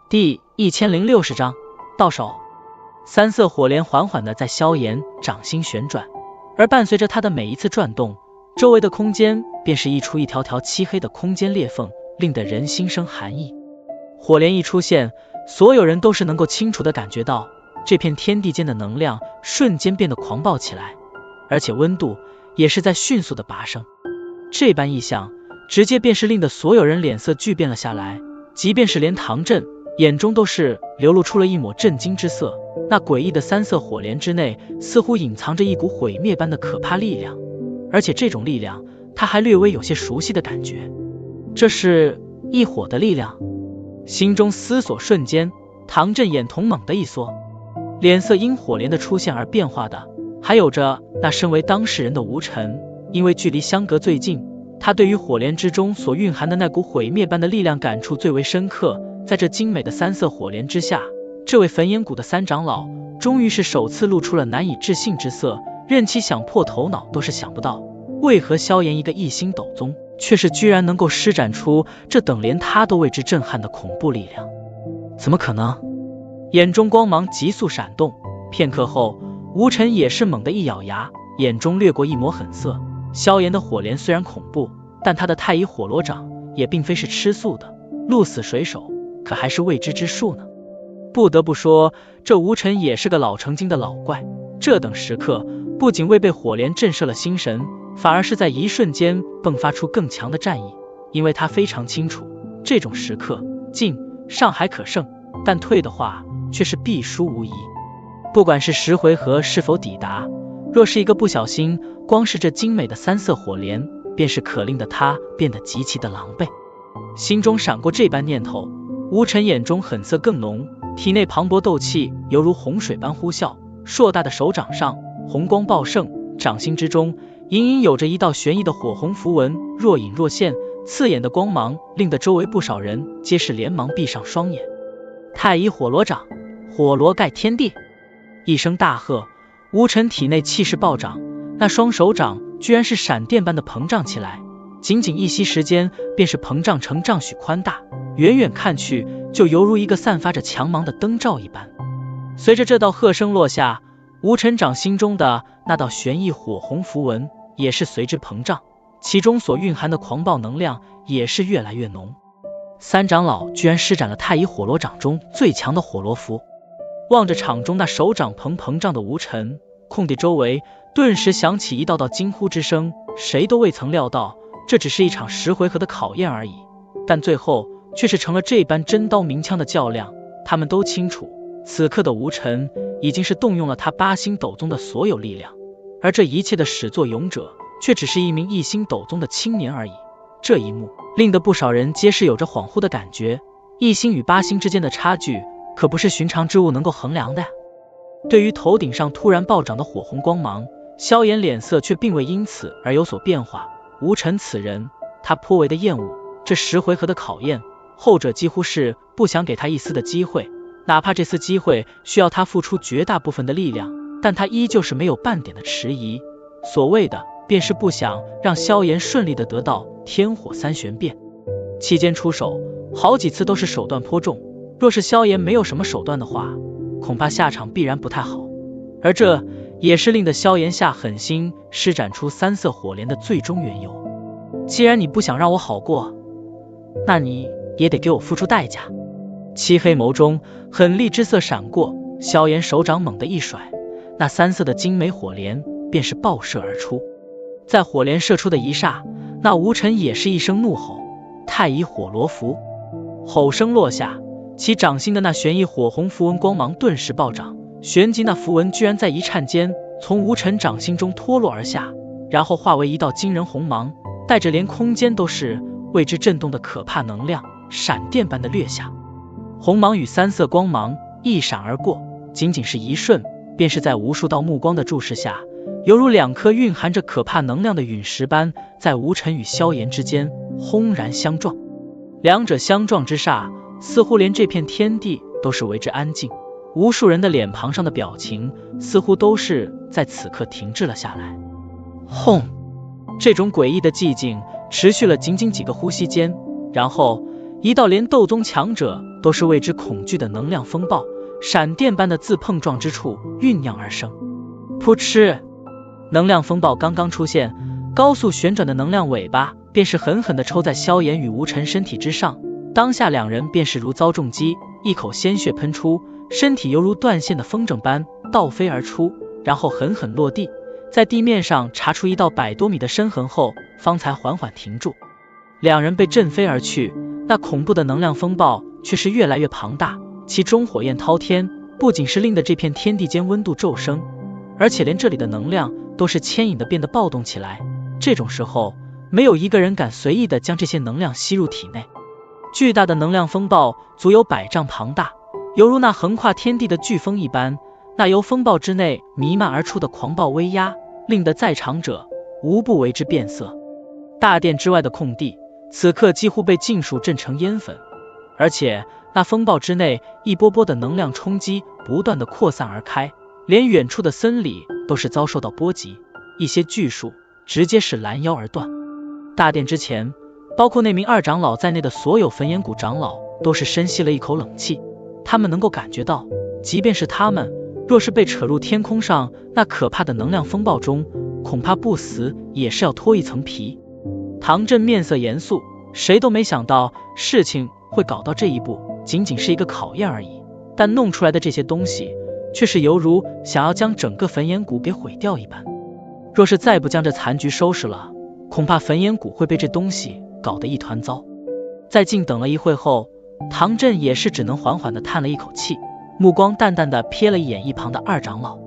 第1060章到手。三色火莲缓缓地在萧炎掌心旋转，而伴随着它的每一次转动，周围的空间便是溢出一条条漆黑的空间裂缝，令得人心生寒意。火莲一出现，所有人都是能够清楚地感觉到这片天地间的能量瞬间变得狂暴起来，而且温度也是在迅速地拔升。这般异象直接便是令得所有人脸色巨变了下来，即便是连唐振眼中都是流露出了一抹震惊之色。那诡异的三色火莲之内似乎隐藏着一股毁灭般的可怕力量，而且这种力量他还略微有些熟悉的感觉，这是异火的力量。心中思索瞬间，唐振眼瞳猛地一缩，脸色因火莲的出现而变化的还有着那身为当事人的吴尘，因为距离相隔最近，他对于火莲之中所蕴含的那股毁灭般的力量感触最为深刻。在这精美的三色火莲之下，这位焚炎谷的三长老终于是首次露出了难以置信之色，任其想破头脑都是想不到，为何萧炎一个一星斗宗却是居然能够施展出这等连他都为之震撼的恐怖力量？怎么可能？眼中光芒急速闪动，片刻后吴尘也是猛地一咬牙，眼中掠过一抹狠色。萧炎的火莲虽然恐怖，但他的太乙火罗掌也并非是吃素的，鹿死谁手可还是未知之数呢。不得不说，这吴尘也是个老成精的老怪，这等时刻不仅未被火莲震慑了心神，反而是在一瞬间迸发出更强的战意。因为他非常清楚，这种时刻进尚还可胜，但退的话却是必输无疑。不管是10回合是否抵达，若是一个不小心，光是这精美的三色火莲便是可令的他变得极其的狼狈。心中闪过这般念头，吴尘眼中狠色更浓，体内磅礴斗气犹如洪水般呼啸，硕大的手掌上红光爆盛，掌心之中隐隐有着一道玄异的火红符文，若隐若现，刺眼的光芒令得周围不少人皆是连忙闭上双眼。太乙火罗掌，火罗盖天地！一声大喝，吴尘体内气势暴涨，那双手掌居然是闪电般的膨胀起来，仅仅一息时间便是膨胀成丈许宽大，远远看去就犹如一个散发着强芒的灯罩一般。随着这道喝声落下，吴尘掌心中的那道玄异火红符文也是随之膨胀，其中所蕴含的狂暴能量也是越来越浓。三长老居然施展了太乙火罗掌中最强的火罗符。望着场中那手掌膨胀的吴尘，空地周围顿时响起一道道惊呼之声，谁都未曾料到这只是一场10回合的考验而已，但最后却是成了这般真刀明枪的较量。他们都清楚，此刻的吴尘已经是动用了他8星斗宗的所有力量，而这一切的始作俑者却只是一名1星斗宗的青年而已。这一幕令得不少人皆是有着恍惚的感觉，1星与8星之间的差距可不是寻常之物能够衡量的呀。对于头顶上突然暴涨的火红光芒，萧炎脸色却并未因此而有所变化。吴尘此人他颇为的厌恶这10回合的考验，后者几乎是不想给他一丝的机会，哪怕这丝机会需要他付出绝大部分的力量，但他依旧是没有半点的迟疑。所谓的便是不想让萧炎顺利的得到天火3玄变。期间出手好几次都是手段颇重，若是萧炎没有什么手段的话，恐怕下场必然不太好。而这也是令得萧炎下狠心施展出三色火莲的最终缘由。既然你不想让我好过，那你也得给我付出代价。漆黑眸中狠厉之色闪过，萧炎手掌猛地一甩，那3色的精美火莲便是爆射而出。在火莲射出的一刹，那吴尘也是一声怒吼，太乙火罗符！吼声落下，其掌心的那玄异火红符文光芒顿时暴涨，旋即那符文居然在一颤间从吴尘掌心中脱落而下，然后化为一道惊人红芒，带着连空间都是为之震动的可怕能量，闪电般的掠下。红芒与3色光芒一闪而过，仅仅是一瞬，便是在无数道目光的注视下，犹如2颗蕴含着可怕能量的陨石般，在吴尘与萧炎之间轰然相撞。两者相撞之刹，似乎连这片天地都是为之安静，无数人的脸庞上的表情似乎都是在此刻停滞了下来。轰！这种诡异的寂静持续了仅仅几个呼吸间，然后一道连斗宗强者都是为之恐惧的能量风暴，闪电般的自碰撞之处酝酿而生。噗嗤，能量风暴刚刚出现，高速旋转的能量尾巴便是狠狠地抽在萧炎与吴尘身体之上，当下两人便是如遭重击，一口鲜血喷出，身体犹如断线的风筝般倒飞而出，然后狠狠落地，在地面上查出一道100多米的深痕后，方才缓缓停住。两人被震飞而去，那恐怖的能量风暴却是越来越庞大，其中火焰滔天，不仅是令得这片天地间温度骤升，而且连这里的能量都是牵引的变得暴动起来。这种时候，没有一个人敢随意的将这些能量吸入体内。巨大的能量风暴足有100丈庞大，犹如那横跨天地的飓风一般，那由风暴之内弥漫而出的狂暴威压，令得在场者无不为之变色。大殿之外的空地此刻几乎被尽数震成烟粉，而且那风暴之内一波波的能量冲击不断的扩散而开，连远处的森里都是遭受到波及，一些巨树直接是拦腰而断。大殿之前，包括那名二长老在内的所有焚炎谷长老都是深吸了一口冷气，他们能够感觉到，即便是他们若是被扯入天空上那可怕的能量风暴中，恐怕不死也是要脱一层皮。唐振面色严肃，谁都没想到事情会搞到这一步，仅仅是一个考验而已，但弄出来的这些东西却是犹如想要将整个焚炎谷给毁掉一般。若是再不将这残局收拾了，恐怕焚炎谷会被这东西搞得一团糟。在静等了一会后，唐振也是只能缓缓地叹了一口气，目光淡淡地瞥了一眼一旁的二长老。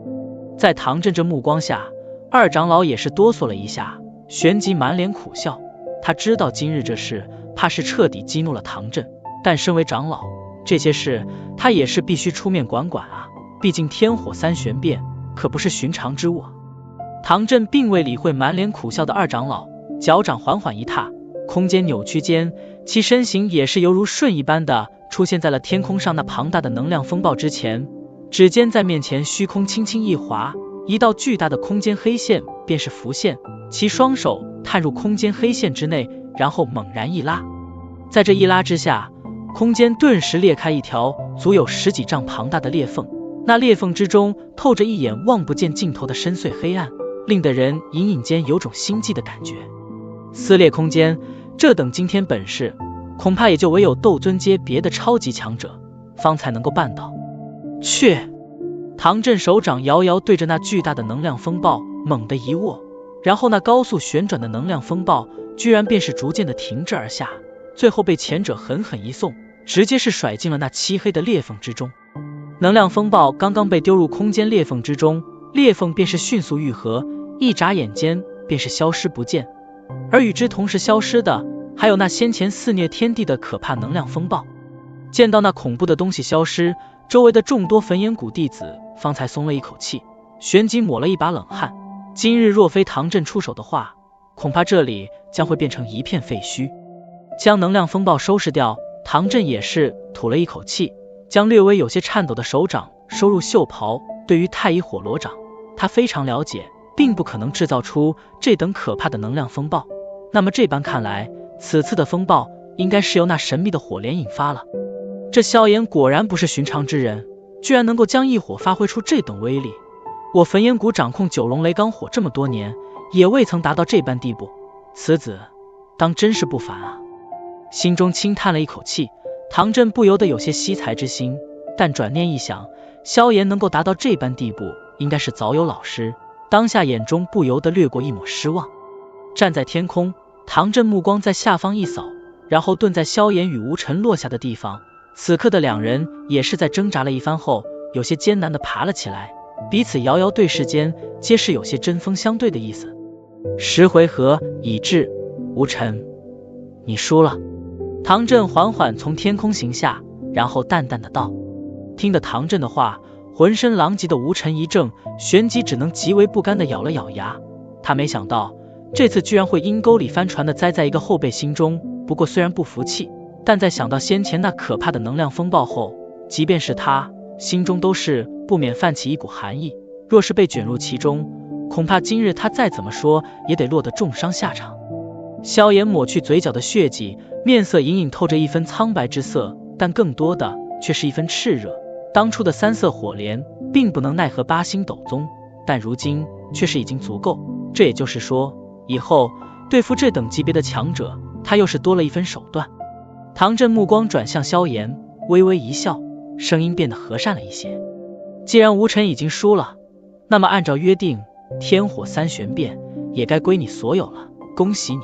在唐振这目光下，二长老也是哆嗦了一下，旋即满脸苦笑。他知道今日这事怕是彻底激怒了唐振，但身为长老，这些事他也是必须出面管管啊，毕竟天火三玄变可不是寻常之物啊。唐振并未理会满脸苦笑的二长老，脚掌缓缓一踏，空间扭曲间，其身形也是犹如瞬一般的出现在了天空上那庞大的能量风暴之前。指尖在面前虚空轻轻一划，一道巨大的空间黑线便是浮现，其双手探入空间黑线之内，然后猛然一拉，在这一拉之下，空间顿时裂开一条足有10几丈庞大的裂缝，那裂缝之中透着一眼望不见尽头的深邃黑暗，令得人隐隐间有种心悸的感觉。撕裂空间，这等惊天本事，恐怕也就唯有斗尊阶别的超级强者方才能够办到。去！唐振手掌遥遥对着那巨大的能量风暴猛地一握，然后那高速旋转的能量风暴居然便是逐渐的停滞而下，最后被前者狠狠一送，直接是甩进了那漆黑的裂缝之中。能量风暴刚刚被丢入空间裂缝之中，裂缝便是迅速愈合，一眨眼间便是消失不见，而与之同时消失的还有那先前肆虐天地的可怕能量风暴。见到那恐怖的东西消失，周围的众多焚炎谷弟子方才松了一口气，旋即抹了一把冷汗。今日若非唐振出手的话，恐怕这里将会变成一片废墟。将能量风暴收拾掉，唐振也是吐了一口气，将略微有些颤抖的手掌收入袖袍。对于太乙火罗掌，他非常了解，并不可能制造出这等可怕的能量风暴。那么这般看来，此次的风暴应该是由那神秘的火莲引发了。这萧炎果然不是寻常之人，居然能够将异火发挥出这等威力。我焚炎谷掌控九龙雷罡火这么多年，也未曾达到这般地步，此子当真是不凡啊。心中轻叹了一口气，唐振不由得有些惜才之心，但转念一想，萧炎能够达到这般地步，应该是早有老师，当下眼中不由得掠过一抹失望。站在天空，唐振目光在下方一扫，然后顿在萧炎与吴尘落下的地方。此刻的两人也是在挣扎了一番后，有些艰难地爬了起来，彼此遥遥对视间，皆是有些针锋相对的意思。10回合已至，吴尘，你输了。唐振缓缓从天空行下，然后淡淡的道。听得唐振的话，浑身狼藉的吴尘一怔，旋即只能极为不甘的咬了咬牙。他没想到这次居然会阴沟里翻船的栽在一个后辈心中，不过虽然不服气，但在想到先前那可怕的能量风暴后，即便是他心中都是不免泛起一股寒意。若是被卷入其中，恐怕今日他再怎么说也得落得重伤下场。萧炎抹去嘴角的血迹，面色隐隐透着一分苍白之色，但更多的却是一份炽热。当初的三色火莲并不能奈何八星斗宗，但如今却是已经足够。这也就是说，以后对付这等级别的强者，他又是多了一分手段。唐振目光转向萧炎，微微一笑，声音变得和善了一些。既然吴尘已经输了，那么按照约定，天火三玄变也该归你所有了，恭喜你。